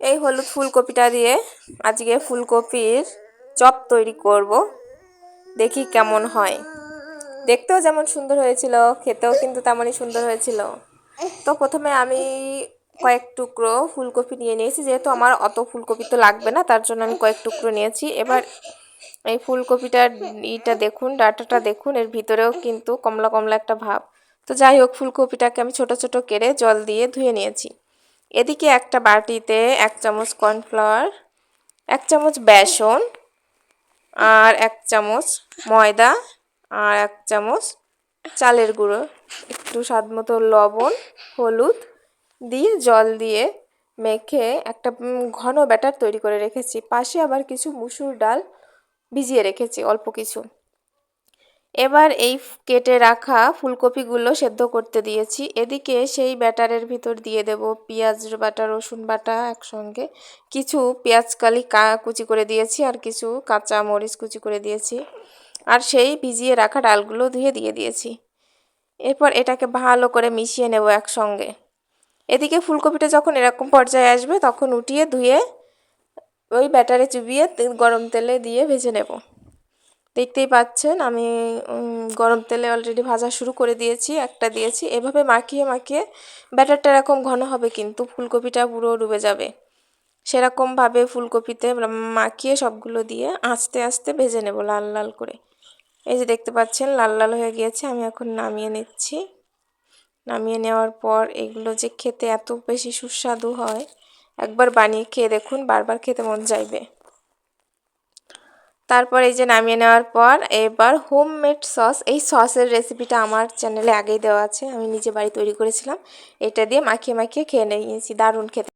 এই হলুদ ফুলকপিটা দিয়ে আজকে ফুলকপির চপ তৈরি করব, দেখি কেমন হয়। দেখতেও যেমন সুন্দর হয়েছিল, খেতেও কিন্তু তেমনই সুন্দর হয়েছিল। তো প্রথমে আমি কয়েক টুকরো ফুলকপি নিয়ে নিয়েছি, যেহেতু আমার অত ফুলকপি তো লাগবে না, তার জন্য আমি কয়েক টুকরো নিয়েছি। এবার এই ফুলকপিটার দেখুন, ডাঁটাটা দেখুন, এর ভিতরেও কিন্তু কমলা কমলা একটা ভাব। তো যাই হোক, ফুলকপিটাকে আমি ছোট ছোট কেটে জল দিয়ে ধুয়ে নিয়েছি। এদিকে একটা বাটিতে 1 চামচ কর্নফ্লাওয়ার, 1 চামচ বেসন, আর 1 চামচ ময়দা, আর 1 চামচ চালের গুঁড়ো, একটু স্বাদ মতো লবণ, হলুদ দিয়ে জল দিয়ে মেখে একটা ঘন ব্যাটার তৈরি করে রেখেছি। পাশে আবার কিছু মুসুর ডাল ভিজিয়ে রেখেছি অল্প কিছু। এবার এই কেটে রাখা ফুলকপিগুলো সেদ্ধ করতে দিয়েছি। এদিকে সেই ব্যাটারের ভিতর দিয়ে দেব পেঁয়াজ বাটা, রসুন বাটা একসঙ্গে, কিছু পেঁয়াজ কালি কুচি করে দিয়েছি, আর কিছু কাঁচা মরিচ কুচি করে দিয়েছি, আর সেই ভিজিয়ে রাখা ডালগুলো ধুয়ে দিয়ে দিয়েছি। এরপর এটাকে ভালো করে মিশিয়ে নেব একসঙ্গে। এদিকে ফুলকপিটা যখন এরকম পর্যায়ে আসবে তখন উঠিয়ে ধুয়ে ওই ব্যাটারে চুবিয়ে গরম তেলে দিয়ে ভেজে নেব। দেখতেই পাচ্ছেন আমি গরম তেলে অলরেডি ভাজা শুরু করে দিয়েছি, একটা দিয়েছি। এভাবে মাখিয়ে মাখিয়ে ব্যাটারটা এরকম ঘন হবে, কিন্তু ফুলকপিটা পুরো ডুবে যাবে। সেরকমভাবে ফুলকপিতে মাখিয়ে সবগুলো দিয়ে আস্তে আস্তে ভেজে নেব লাল লাল করে। এই যে দেখতে পাচ্ছেন লাল লাল হয়ে গিয়েছে, আমি এখন নামিয়ে নিচ্ছি। নামিয়ে নেওয়ার পর এগুলো যে খেতে এত বেশি সুস্বাদু হয়, একবার বানিয়ে খেয়ে দেখুন, বারবার খেতে মন চাইবে। তারপর এই যে নামিয়ে নেওয়ার পর এবার হোমমেড সস, এই সসের রেসিপিটা আমার চ্যানেলে আগেই দেওয়া আছে, আমি নিজে বাড়ি তৈরি করেছিলাম। এটা দিয়ে মাখিয়ে মাখিয়ে খেয়ে নিয়েছি, দারুণ খেতে।